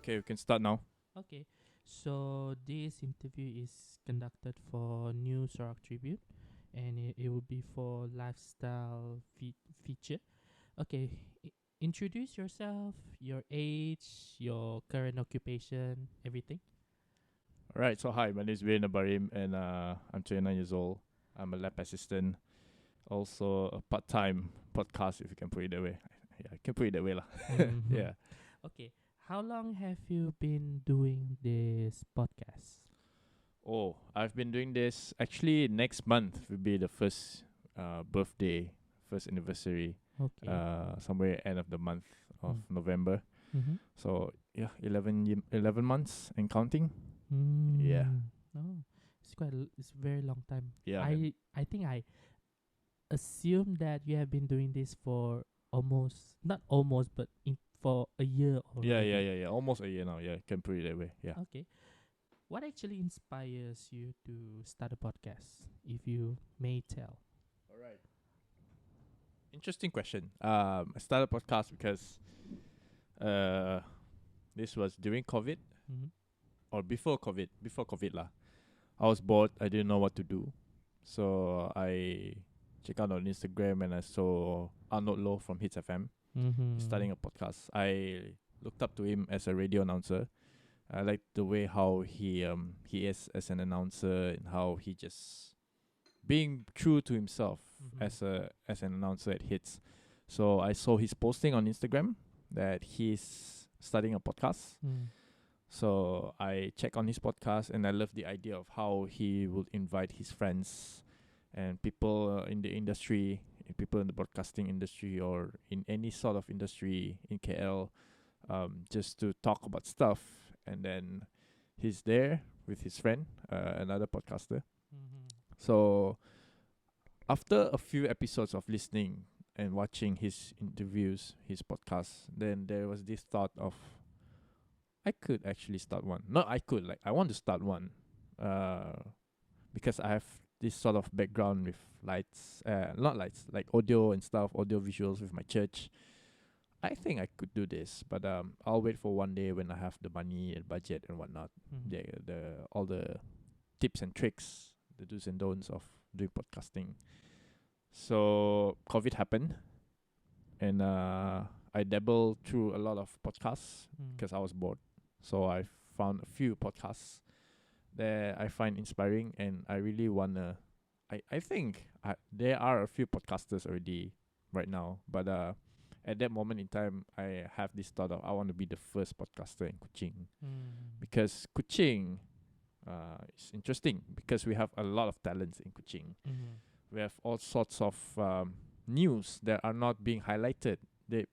Okay, we can start now. Okay, so this interview is conducted for New Sarawak Tribune, and it will be for lifestyle feature. Okay, introduce yourself, your age, your current occupation, everything. All right, so hi, my name is Bin Abarim, and I'm 29 years old. I'm a lab assistant, also a part-time podcast, if you can put it that way. Yeah, I can put it that way, lah. Mhm. Yeah. Okay, how long have you been doing this podcast? Oh, I've been doing this. Actually, next month will be the first birthday, first anniversary. Okay. Somewhere end of the month of November. Mm-hmm. So yeah, 11 months and counting. Yeah, Oh, it's a very long time. yeah, man. I think I assume that you have been doing this for almost not almost but for a year already. Yeah. Almost a year now. Yeah, can put it that way. Yeah. Okay. What actually inspires you to start a podcast, if you may tell? All right. Interesting question. I started a podcast because uh, this was during COVID Mm-hmm. or before COVID. Before COVID lah. I was bored. I didn't know what to do, so I checked out on Instagram and I saw Arnold Low from Hits FM. He's Mm-hmm. starting a podcast. I looked up to him as a radio announcer. I like the way how he is as an announcer and how he just being true to himself Mm-hmm. as an announcer at Hits. So I saw his posting on Instagram that he's starting a podcast. Mm. So I check on his podcast and I love the idea of how he will invite his friends and people in the industry, people in the broadcasting industry or in any sort of industry in KL, just to talk about stuff. And then he's there with his friend, another podcaster. Mm-hmm. So after a few episodes of listening and watching his interviews, his podcasts, then there was this thought of I could actually start one. Not I could, like I want to start one. Because I have this sort of background with lights, not lights, like audio and stuff, audio visuals with my church. I think I could do this, but I'll wait for one day when I have the money and budget and whatnot. Mm-hmm. The all the tips and tricks, the do's and don'ts of doing podcasting. So COVID happened, and I dabbled through a lot of podcasts Mm. because I was bored. So I found a few podcasts that I find inspiring, and I really wanna. I think there are a few podcasters already right now, but at that moment in time, I have this thought of I want to be the first podcaster in Kuching Mm. because Kuching is interesting because we have a lot of talents in Kuching. Mm-hmm. We have all sorts of news that are not being highlighted.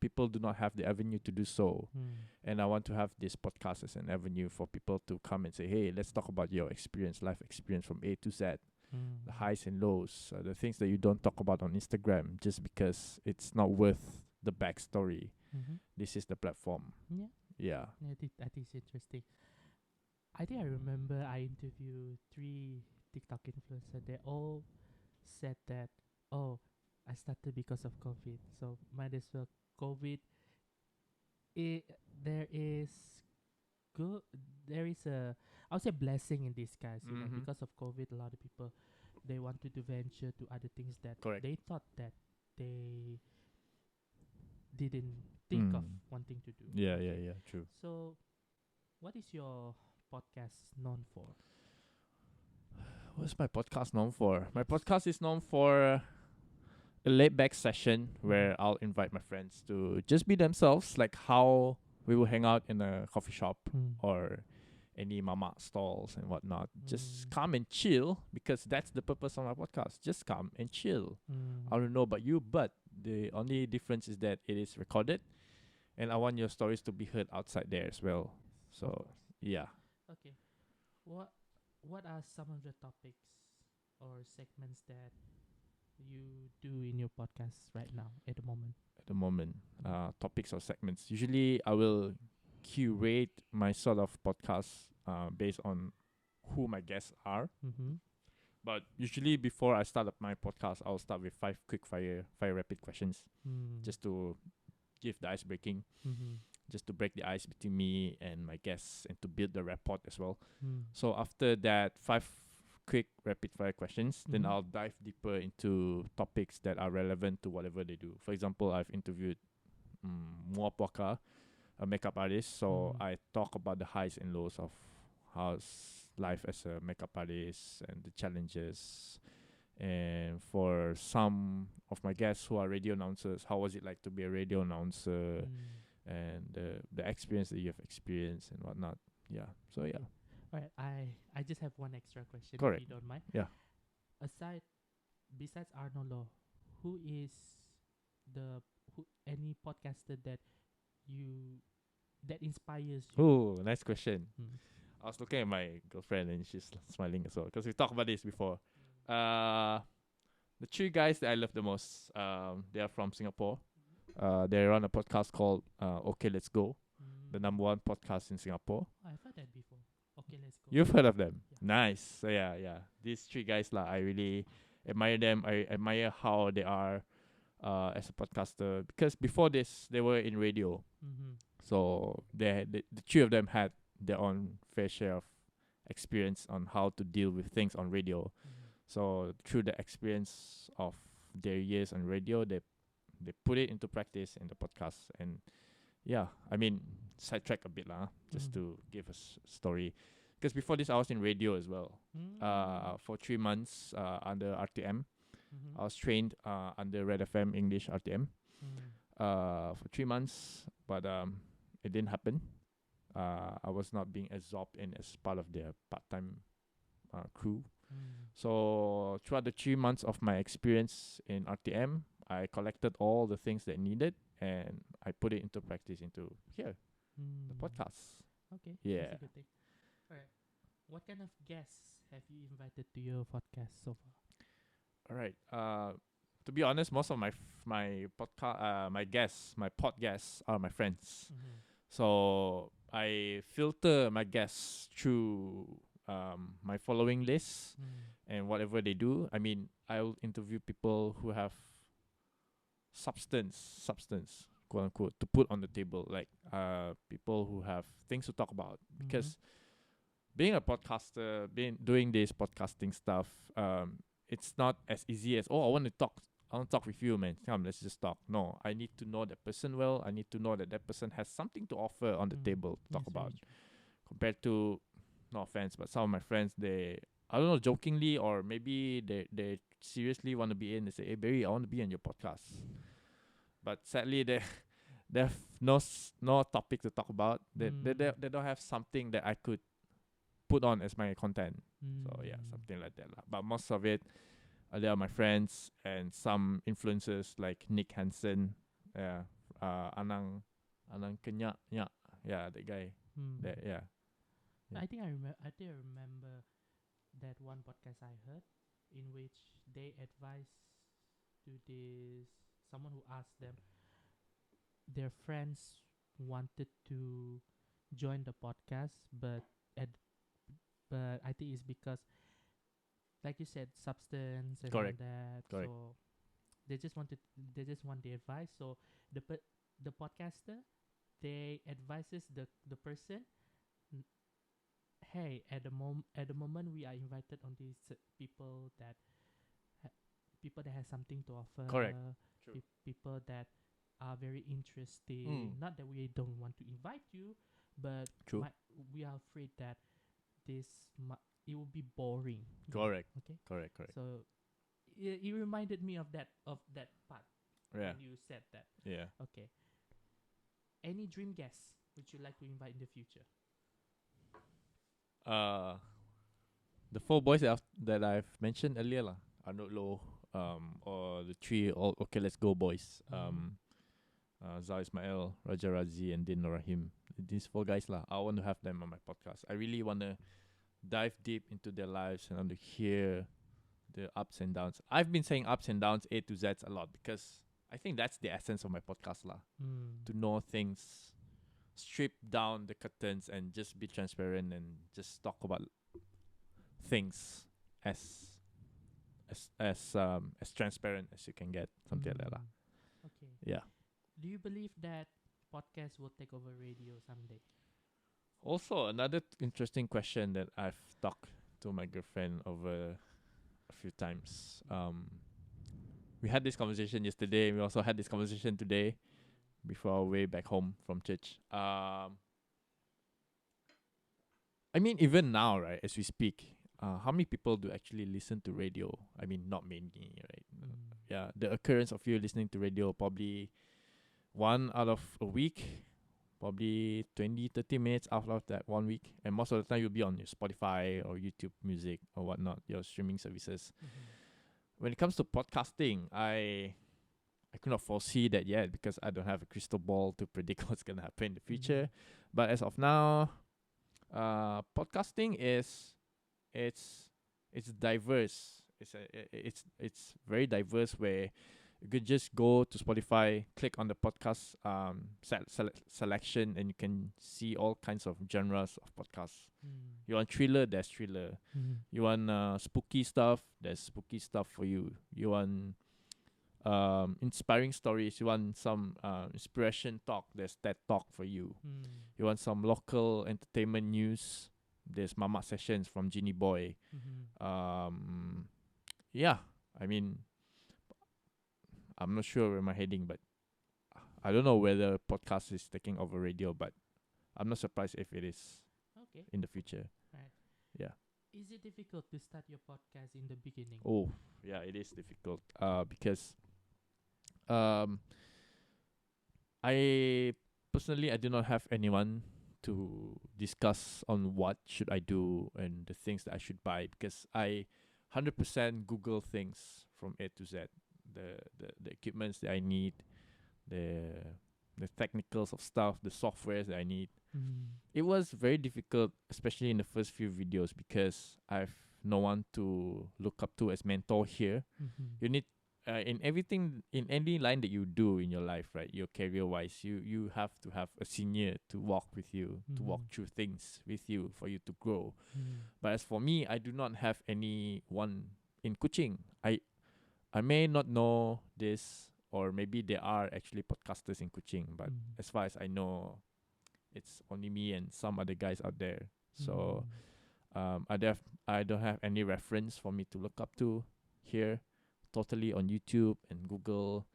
People do not have the avenue to do so. Mm. And I want to have this podcast as an avenue for people to come and say, hey, let's talk about your experience, life experience from A to Z, Mm. the highs and lows, the things that you don't talk about on Instagram just because it's not worth the backstory. Mm-hmm. This is the platform. Yeah. Yeah. I think it's interesting. I think I remember I interviewed 3 TikTok influencers. They all said that, oh, I started because of COVID. So might as well COVID. There is good. There is a, I would say, blessing in disguise. You know, Mhm. because of COVID, a lot of people they wanted to venture to other things that Correct. they thought that they didn't think of wanting to do. Yeah, true. So, what is your podcast known for? What's my podcast known for? My podcast is known for a laid back session where I'll invite my friends to just be themselves, like how we will hang out in a coffee shop Mm. or any mama stalls and whatnot. Just Mm. come and chill because that's the purpose of my podcast. Just come and chill. Mm. I don't know about you, but the only difference is that it is recorded and I want your stories to be heard outside there as well. Of So, course. yeah. Okay. What are some of the topics or segments that you do in your podcast right now at the moment? At the moment, topics or segments. Usually, I will curate my sort of podcast based on who my guests are. Mm-hmm. But usually, before I start up my podcast, I'll start with 5 quick fire rapid questions Mm. just to give the ice breaking. Mm-hmm. just to break the ice between me and my guests and to build the rapport as well. Mm. So after that, 5 quick rapid fire questions, then Mhm. I'll dive deeper into topics that are relevant to whatever they do. For example, I've interviewed Mua Poka, a makeup artist. So Mm. I talk about the highs and lows of how's life as a makeup artist and the challenges. And for some of my guests who are radio announcers, how was it like to be a radio announcer Mm. and the experience that you have experienced and whatnot. Yeah. So yeah. Okay. All right. I just have one extra question, if Correct. you don't mind. Yeah. Aside, besides Arnold Law, who is the any podcaster that you that inspires you? Oh, nice question. Mm. I was looking at my girlfriend and she's smiling as well because we talked about this before. Uh, the 3 guys that I love the most, they are from Singapore. They run a podcast called Okay Let's Go, the number 1 podcast in Singapore. I've heard that before. Okay, let's go. You've heard of them? Yeah. Nice. So yeah. These 3 guys lah, I really admire them. I admire how they are as a podcaster because before this they were in radio. Mm-hmm. So the 3 of them had their own fair share of experience on how to deal with things on radio. Mm-hmm. So through the experience of their years on radio, they put it into practice in the podcast. And yeah, I mean, sidetrack a bit lah, just to give us story. Because before this, I was in radio as well. For 3 months under RTM. Mm-hmm. I was trained under Red FM English RTM for 3 months, but it didn't happen. I was not being absorbed in as part of their part-time crew. So throughout the 3 months of my experience in RTM, I collected all the things that needed and I put it into practice into here, the podcast. Okay. Yeah. That's a good thing. All right. What kind of guests have you invited to your podcast so far? All right. To be honest, most of my podcast, my guests, my pod guests are my friends. Mm-hmm. So I filter my guests through my following list and whatever they do. I mean, I'll interview people who have substance, quote unquote, to put on the table. Like people who have things to talk about. Because being a podcaster, doing this podcasting stuff, it's not as easy as I want to talk with you, man. Come, let's just talk. No, I need to know that person well. I need to know that person has something to offer on the table to talk about. Compared to, no offense, but some of my friends, they, I don't know, jokingly or maybe they seriously want to be in. They say, "Hey Barry, I want to be on your podcast," but sadly they have no topic to talk about. They don't have something that I could put on as my content. So yeah, something like that lah. But most of it, they are my friends and some influencers like Nick Hansen, Anang Kenyak, yeah, that guy. That yeah. I think I remember that one podcast I heard in which they advised to this someone who asked them their friends wanted to join the podcast, but I think it's because, like you said, substance and Correct. all that. Correct. So they just want the advice. So the podcaster, they advises the person, hey, at the moment we are invited on these people that have something to offer. Correct. True. People that are very interesting. Not that we don't want to invite you, but we are afraid that it will be boring. Correct. Okay. Correct. So it reminded me of that part Yeah. when you said that. Yeah. Okay. Any dream guests would you like to invite in the future? The 4 boys that I've mentioned earlier lah, Arnold Low, or the 3 Okay Let's Go boys, Zah Ismail, Raja Razi, and Din Rahim. These 4 guys lah, I want to have them on my podcast. I really want to dive deep into their lives and I want to hear the ups and downs. I've been saying ups and downs, A to Z's a lot because I think that's the essence of my podcast lah. To know things, strip down the curtains and just be transparent and just talk about things as transparent as you can get, something like that lah. Okay. Yeah. Do you believe that podcast will take over radio someday? Also, another interesting question that I've talked to my girlfriend over a few times. We had this conversation yesterday. We also had this conversation today before our way back home from church. I mean, even now, right, as we speak, how many people do actually listen to radio? I mean, not many, right? Yeah, the occurrence of you listening to radio, probably one out of a week, probably 20, 30 minutes out of that 1 week. And most of the time, you'll be on your Spotify or YouTube Music or whatnot, your streaming services. When it comes to podcasting, I could not foresee that yet because I don't have a crystal ball to predict what's gonna happen in the future. But as of now, podcasting it's diverse. It's very diverse where you could just go to Spotify, click on the podcast selection, and you can see all kinds of genres of podcasts. You want thriller, there's thriller. You want spooky stuff, there's spooky stuff for you. You want inspiring stories, you want some inspiration talk, there's TED Talk for you. You want some local entertainment news, there's Mama Sessions from Genie Boy. Yeah, I mean, I'm not sure where I'm heading, but I don't know whether podcast is taking over radio, but I'm not surprised if it is in the future. Right. Yeah. Is it difficult to start your podcast in the beginning? Oh, yeah, it is difficult. Because I personally I do not have anyone to discuss on what should I do and the things that I should buy, because I 100% Google things from A to Z. The equipments that I need, the technicals of stuff, the softwares that I need. It was very difficult, especially in the first few videos, because I've no one to look up to as mentor here. You need in everything, in any line that you do in your life, right? Your career wise, you have to have a senior to walk with you, to walk through things with you for you to grow. But as for me, I do not have anyone in Kuching. I may not know this, or maybe there are actually podcasters in Kuching, but as far as I know, it's only me and some other guys out there. So I don't have any reference for me to look up to here. Totally on YouTube and Google,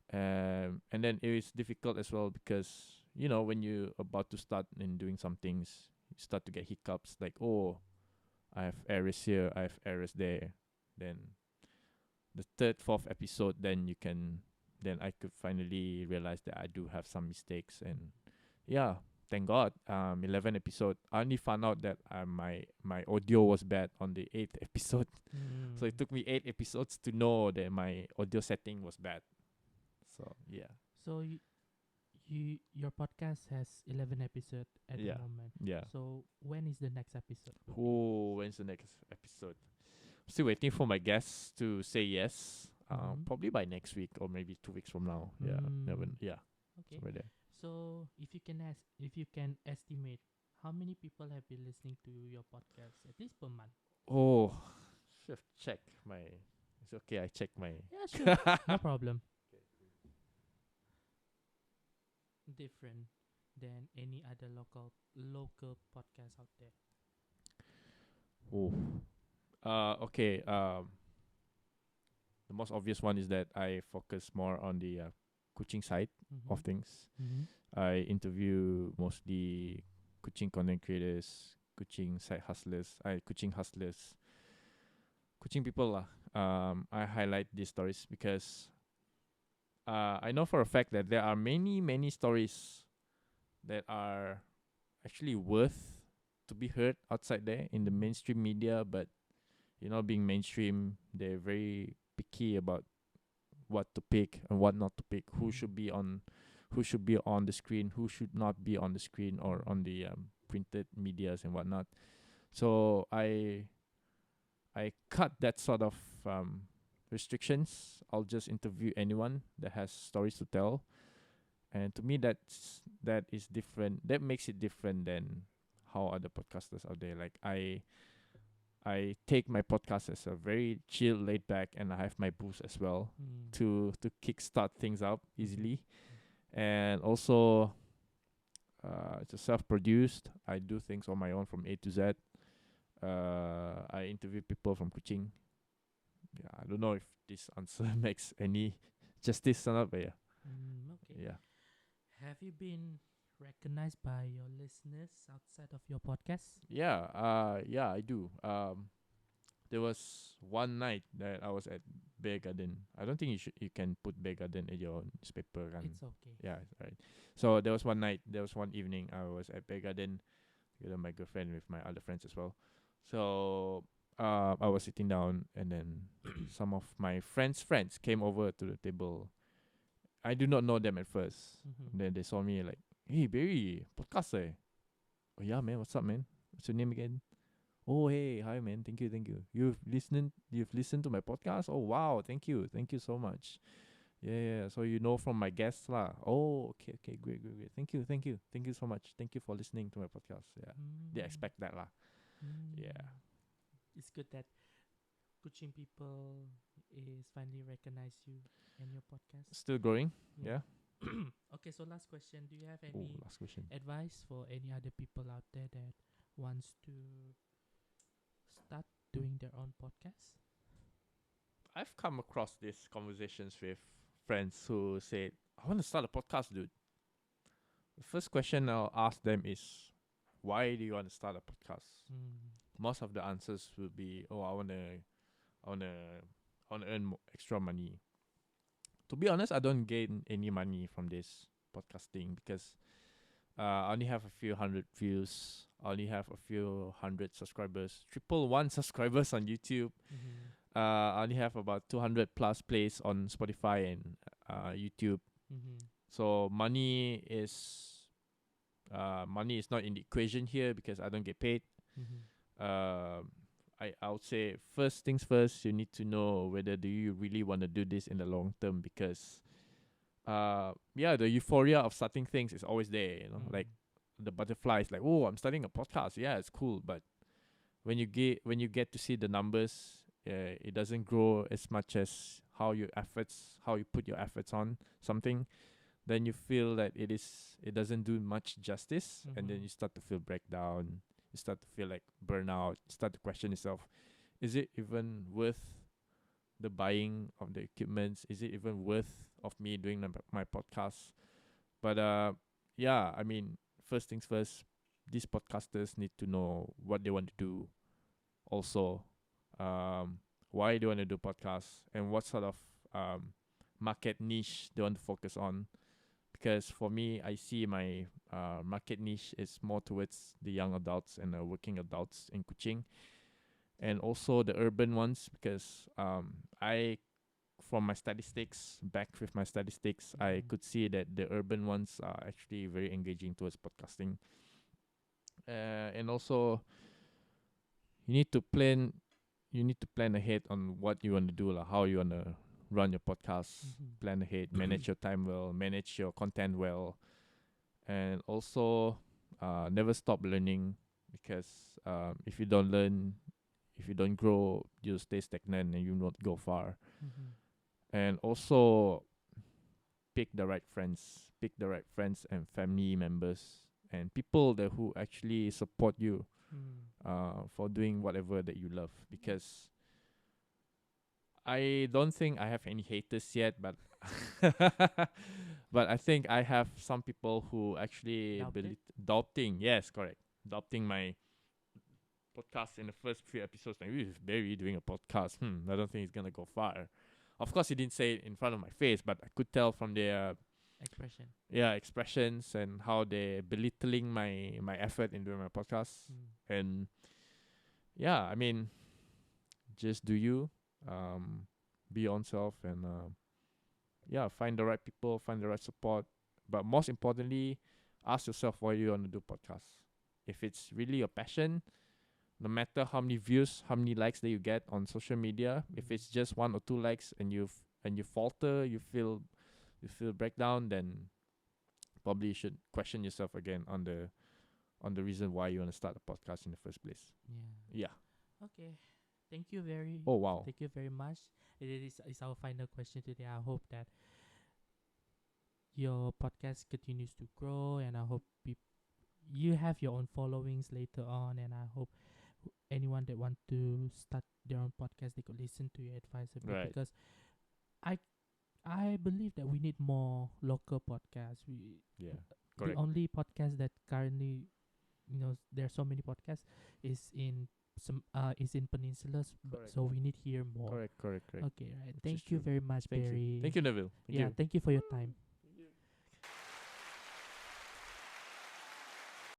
and then it is difficult as well because when you're about to start in doing some things, you start to get hiccups like, oh, I have errors here, I have errors there. Then the third, fourth episode, then I could finally realize that I do have some mistakes, and yeah, thank God. 11 episode. I only found out that my audio was bad on the 8th episode. So it took me 8 episodes to know that my audio setting was bad. So yeah. So your podcast has 11 episodes at the moment. Yeah. So when is the next episode? Oh, when's the next episode? Still waiting for my guests to say yes. Probably by next week or maybe 2 weeks from now. Yeah. Okay. Somewhere there. So if you can estimate how many people have been listening to your podcast at least per month? Oh, should have checked my. It's okay. I check my. Yeah, sure. No problem. Different than any other local podcast out there. Oh. Okay. The most obvious one is that I focus more on the Kuching side of things. I interview mostly Kuching content creators, Kuching side hustlers, Kuching hustlers, Kuching people lah. I highlight these stories because I know for a fact that there are many stories that are actually worth to be heard outside there in the mainstream media, but being mainstream, they're very picky about what to pick and what not to pick, who should be on the screen, who should not be on the screen or on the printed medias and whatnot. So I cut that sort of restrictions. I'll just interview anyone that has stories to tell, and to me that is different. That makes it different than how other podcasters out there. Like I take my podcast as a very chill, laid back, and I have my boost as well to kickstart things up easily. And also It's a self-produced. I do things on my own from A to Z. I interview people from Kuching. Yeah, I don't know if this answer makes any justice or not, but yeah, Okay. yeah. Have you been recognized by your listeners outside of your podcast? Yeah, I do. There was one night that I was at Bear Garden. I don't think you can put Bear Garden in your newspaper, kan? It's okay. Yeah, right. So there was one night, there was one evening I was at Bear Garden with my girlfriend, with my other friends as well. So I was sitting down, and then some of my friends' friends came over to the table. I do not know them at first. Mm-hmm. Then they saw me like, "Hey Barry, podcast eh?" "Oh yeah man, what's up man? What's your name again?" "Oh hey, hi man, thank you. You've listened to my podcast? Oh wow, thank you so much. Yeah. So you know from my guests lah. Oh okay, great. Thank you so much. Thank you for listening to my podcast. Yeah, they expect that lah. Yeah, It's good that Kuching people is finally recognize you and your podcast. still growing. Yeah. Okay, so last question. Do you have Oh, any last question. advice for any other people out there that wants to start doing their own podcast? I've come across these conversations with friends who said, "I want to start a podcast, dude." The first question I'll ask them is, "Why do you want to start a podcast?" Most of the answers will be, "Oh, I wanna earn extra money." To be honest, I don't gain any money from this podcasting because I only have a few hundred views. I only have a few hundred subscribers. 111 subscribers on YouTube. I only have about 200 plus plays on Spotify and YouTube. So money is not in the equation here because I don't get paid. I would say first things first, you need to know whether do you really want to do this in the long term, because the euphoria of starting things is always there, like the butterflies, like, oh, I'm starting a podcast. Yeah, it's cool, but when you get to see the numbers, it doesn't grow as much as how you put your efforts on something. Then you feel that it doesn't do much justice, and then you start to feel breakdown. You start to feel like burnout. You start to question yourself: is it even worth the buying of the equipments? Is it even worth of me doing my podcast? But I mean, first things first, these podcasters need to know what they want to do. Also, why they want to do podcasts, and what sort of market niche they want to focus on. Because for me, I see my market niche is more towards the young adults and the working adults in Kuching, and also the urban ones, because from my statistics, I could see that the urban ones are actually very engaging towards podcasting. And also, you need to plan ahead on what you want to do, like how you want to run your podcast. Plan ahead, manage your time well, manage your content well, and also never stop learning, because if you don't learn, if you don't grow, you'll stay stagnant and you will not go far. And also pick the right friends and family members and people that who actually support you for doing whatever that you love, because I don't think I have any haters yet, but but I think I have some people who actually doubting. Yes, correct. Doubting my podcast in the first few episodes. Like, is Barry doing a podcast? I don't think it's gonna go far. Of course, he didn't say it in front of my face, but I could tell from their expressions and how they're belittling my effort in doing my podcast. And I mean, just do you. Be your own self, and find the right people, find the right support. But most importantly, ask yourself why you want to do podcasts. If it's really your passion, no matter how many views, how many likes that you get on social media, if it's just 1 or 2 likes and you falter, you feel breakdown, then probably you should question yourself again on the reason why you want to start a podcast in the first place. Yeah. Okay. Thank you very. Oh wow. Thank you very much. It is our final question today. I hope that your podcast continues to grow, and I hope you have your own followings later on, and I hope anyone that want to start their own podcast, they could listen to your advice a bit, Right. because I I believe that we need more local podcasts. Yeah. The Correct. only podcast that currently, there are so many podcasts is in is in peninsulas, Correct. so we need here more. Correct. Correct. Correct. Okay, right. Which is Thank you true. very much, Thank you. Barry. Thank you, Neville. Thank Yeah, you. thank you for your time.